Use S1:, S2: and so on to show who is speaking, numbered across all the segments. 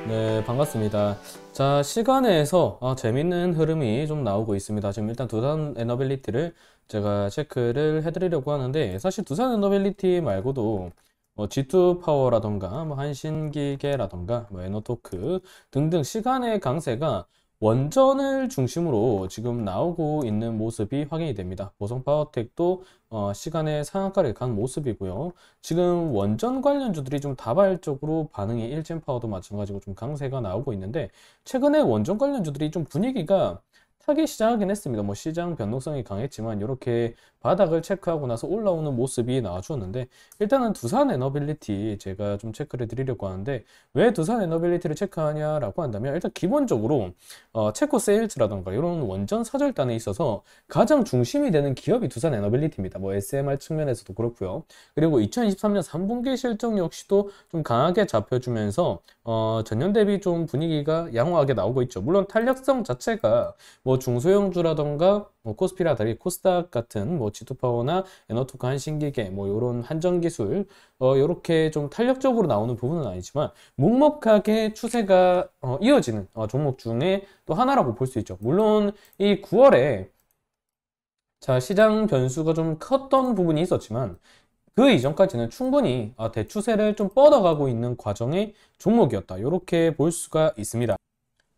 S1: 네, 반갑습니다. 자, 시간에서 재밌는 흐름이 좀 나오고 있습니다. 지금 일단 두산 에너빌리티를 제가 체크를 해드리려고 하는데, 사실 두산 에너빌리티 말고도 G2 파워라던가 한신기계라던가 에너토크 등등 시간의 강세가 원전을 중심으로 지금 나오고 있는 모습이 확인이 됩니다. 보성파워텍도 시간의 상한가를 간 모습이고요. 지금 원전 관련주들이 좀 다발적으로 반응이, 일진파워도 마찬가지고 좀 강세가 나오고 있는데, 최근에 원전 관련주들이 좀 분위기가 타기 시작하긴 했습니다. 뭐 시장 변동성이 강했지만 이렇게 바닥을 체크하고 나서 올라오는 모습이 나와주었는데, 일단은 두산 에너빌리티 제가 좀 체크를 드리려고 하는데, 왜 두산 에너빌리티를 체크하냐라고 한다면, 일단 기본적으로 체코 세일즈라던가 이런 원전 사절단에 있어서 가장 중심이 되는 기업이 두산 에너빌리티입니다. 뭐 SMR 측면에서도 그렇고요. 그리고 2023년 3분기 실적 역시도 좀 강하게 잡혀주면서 전년 대비 좀 분위기가 양호하게 나오고 있죠. 물론 탄력성 자체가 뭐 중소형주라던가 코스피라든지 코스닥 같은 G2파워나 에너토크 한신기계 요런 한전기술 요렇게 좀 탄력적으로 나오는 부분은 아니지만 묵묵하게 추세가 이어지는 종목 중에 또 하나라고 볼 수 있죠. 물론 이 9월에 시장 변수가 좀 컸던 부분이 있었지만, 그 이전까지는 충분히 대추세를 좀 뻗어가고 있는 과정의 종목이었다, 이렇게 볼 수가 있습니다.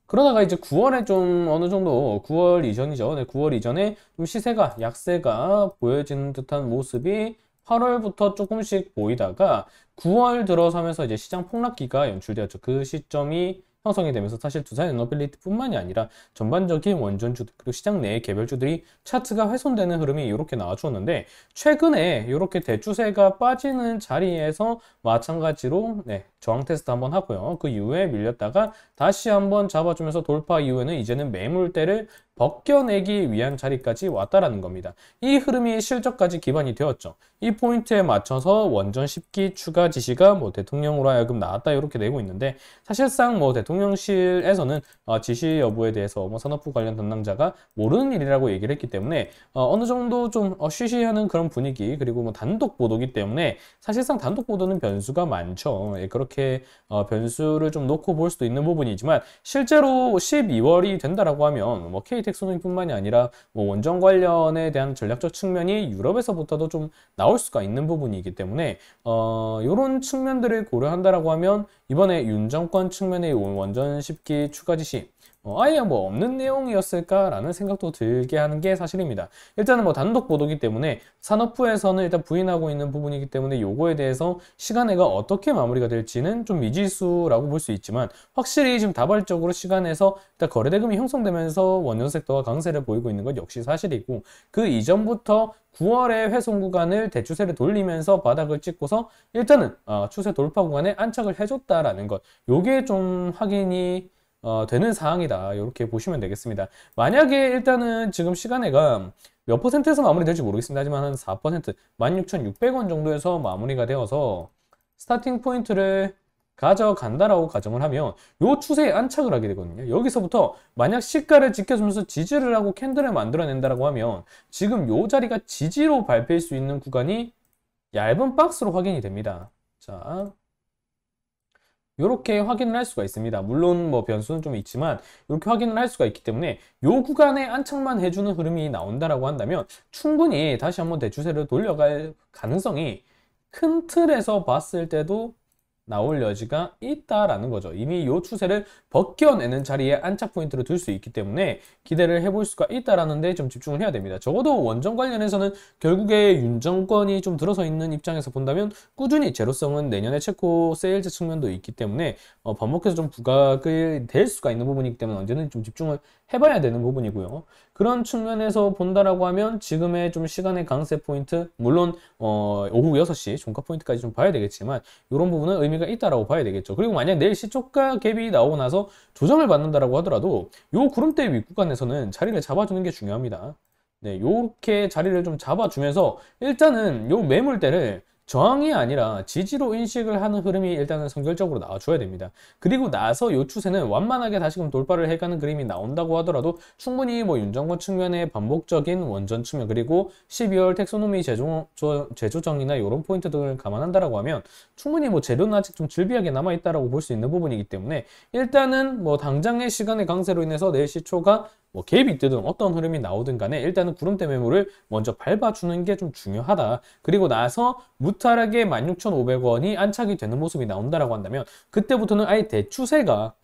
S1: 그러다가 이제 9월에 좀 어느 정도, 9월 이전이죠. 네, 9월 이전에 좀 시세가, 약세가 보여지는 듯한 모습이 8월부터 조금씩 보이다가 9월 들어서면서 이제 시장 폭락기가 연출되었죠. 그 시점이 형성이 되면서 사실 두산 에너빌리티 뿐만이 아니라 전반적인 원전주들 그리고 시장 내 개별주들이 차트가 훼손되는 흐름이 이렇게 나와주었는데, 최근에 이렇게 대추세가 빠지는 자리에서 마찬가지로 저항 테스트 한번 하고요. 그 이후에 밀렸다가 다시 한번 잡아주면서 돌파 이후에는 이제는 매물대를 벗겨내기 위한 자리까지 왔다라는 겁니다. 이 흐름이 실적까지 기반이 되었죠. 이 포인트에 맞춰서 원전 10기 추가 지시가 대통령으로 하여금 나왔다, 이렇게 내고 있는데, 사실상 대통령실에서는 지시 여부에 대해서 산업부 관련 담당자가 모르는 일이라고 얘기를 했기 때문에 어느 정도 좀 쉬쉬하는 그런 분위기, 그리고 단독 보도기 때문에 사실상 단독 보도는 변수가 많죠. 그렇게 변수를 좀 놓고 볼 수도 있는 부분이지만, 실제로 12월이 된다라고 하면 KT엑소노미뿐만이 아니라 원전 관련에 대한 전략적 측면이 유럽에서부터도 좀 나올 수가 있는 부분이기 때문에 이런 측면들을 고려한다라고 하면, 이번에 윤 정권 측면의 원전 10기 추가 지시 아예 없는 내용이었을까라는 생각도 들게 하는 게 사실입니다. 일단은 단독 보도기 때문에 산업부에서는 일단 부인하고 있는 부분이기 때문에 요거에 대해서 시간에가 어떻게 마무리가 될지는 좀 미지수라고 볼 수 있지만, 확실히 지금 다발적으로 시간에서 일단 거래대금이 형성되면서 원전 섹터가 강세를 보이고 있는 건 역시 사실이고, 그 이전부터 9월에 훼손 구간을 대추세를 돌리면서 바닥을 찍고서 일단은 추세 돌파 구간에 안착을 해줬다라는 것, 요게 좀 확인이 되는 사항이다, 이렇게 보시면 되겠습니다. 만약에 일단은 지금 시간에가 몇 퍼센트에서 마무리될지 모르겠습니다. 하지만 한 4%, 16,600원 정도에서 마무리가 되어서 스타팅 포인트를 가져간다라고 가정을 하면 요 추세에 안착을 하게 되거든요. 여기서부터 만약 시가를 지켜주면서 지지를 하고 캔들을 만들어낸다라고 하면, 지금 요 자리가 지지로 밟힐 수 있는 구간이 얇은 박스로 확인이 됩니다. 자, 이렇게 확인을 할 수가 있습니다. 물론 변수는 좀 있지만 이렇게 확인을 할 수가 있기 때문에 요 구간에 안착만 해주는 흐름이 나온다라고 한다면, 충분히 다시 한번 대추세를 돌려갈 가능성이 큰 틀에서 봤을 때도 나올 여지가 있다라는 거죠. 이미 요 추세를 벗겨내는 자리에 안착 포인트를 둘 수 있기 때문에 기대를 해볼 수가 있다라는 데 좀 집중을 해야 됩니다. 적어도 원전 관련해서는 결국에 윤 정권이 좀 들어서 있는 입장에서 본다면 꾸준히 제로성은 내년에 체코 세일즈 측면도 있기 때문에 반복해서 좀 부각이 될 수가 있는 부분이기 때문에 언제는 좀 집중을 해봐야 되는 부분이고요. 그런 측면에서 본다라고 하면 지금의 좀 시간의 강세 포인트, 물론 오후 6시 종가 포인트까지 좀 봐야 되겠지만 이런 부분은 의미가 있다라고 봐야 되겠죠. 그리고 만약 내일 시초가 갭이 나오고 나서 조정을 받는다라고 하더라도 요 구름대 윗구간에서는 자리를 잡아주는 게 중요합니다. 네, 요렇게 자리를 좀 잡아주면서 일단은 요 매물대를 저항이 아니라 지지로 인식을 하는 흐름이 일단은 선결적으로 나와줘야 됩니다. 그리고 나서 이 추세는 완만하게 다시금 돌파를 해가는 그림이 나온다고 하더라도 충분히 뭐 윤정권 측면의 반복적인 원전 측면 그리고 12월 텍소노미 재조정이나 이런 포인트 등을 감안한다라고 하면 충분히 뭐 재료는 아직 좀 질비하게 남아있다라고 볼 수 있는 부분이기 때문에 일단은 뭐 당장의 시간의 강세로 인해서 내일 시초가 뭐 갭이 뜨든 어떤 흐름이 나오든 간에 일단은 구름대 매물을 먼저 밟아주는 게 좀 중요하다. 그리고 나서 무탈하게 16,500원이 안착이 되는 모습이 나온다라고 한다면 그때부터는 아예 대추세가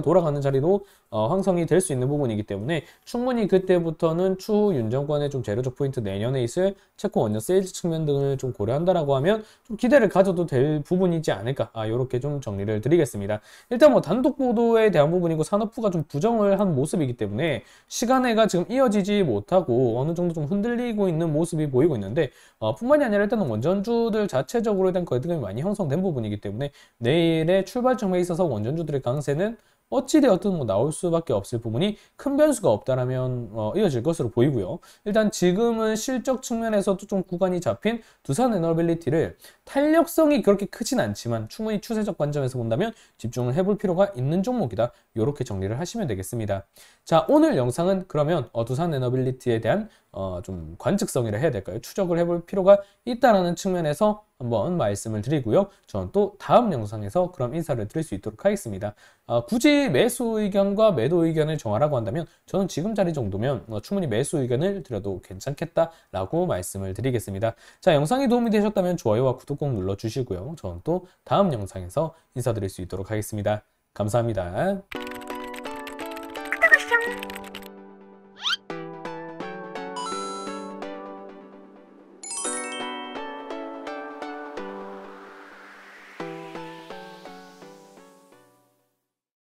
S1: 돌아가는 자리로 형성이 될 수 있는 부분이기 때문에 충분히 그때부터는 추후 윤정권의 좀 재료적 포인트 내년에 있을 채권 원전 세일즈 측면 등을 좀 고려한다라고 하면 좀 기대를 가져도 될 부분이지 않을까 이렇게 좀 정리를 드리겠습니다. 일단 뭐 단독 보도에 대한 부분이고 산업부가 좀 부정을 한 모습이기 때문에 시간애가 지금 이어지지 못하고 어느 정도 좀 흔들리고 있는 모습이 보이고 있는데 뿐만이 아니라 일단은 원전주들 자체적으로 일단 거래량이 많이 형성된 부분이기 때문에 내일의 출발점에 있어서 원전주들의 강세는 어찌되었든 뭐 나올 수밖에 없을 부분이 큰 변수가 없다라면 이어질 것으로 보이고요. 일단 지금은 실적 측면에서도 좀 구간이 잡힌 두산 에너빌리티를 탄력성이 그렇게 크진 않지만 충분히 추세적 관점에서 본다면 집중을 해볼 필요가 있는 종목이다. 이렇게 정리를 하시면 되겠습니다. 자, 오늘 영상은 그러면 두산 에너빌리티에 대한 좀 관측성이라 해야 될까요? 추적을 해볼 필요가 있다라는 측면에서 한번 말씀을 드리고요. 저는 또 다음 영상에서 그럼 인사를 드릴 수 있도록 하겠습니다. 굳이 매수 의견과 매도 의견을 정하라고 한다면 저는 지금 자리 정도면 충분히 매수 의견을 드려도 괜찮겠다라고 말씀을 드리겠습니다. 자, 영상이 도움이 되셨다면 좋아요와 구독 꼭 눌러주시고요. 저는 또 다음 영상에서 인사드릴 수 있도록 하겠습니다. 감사합니다.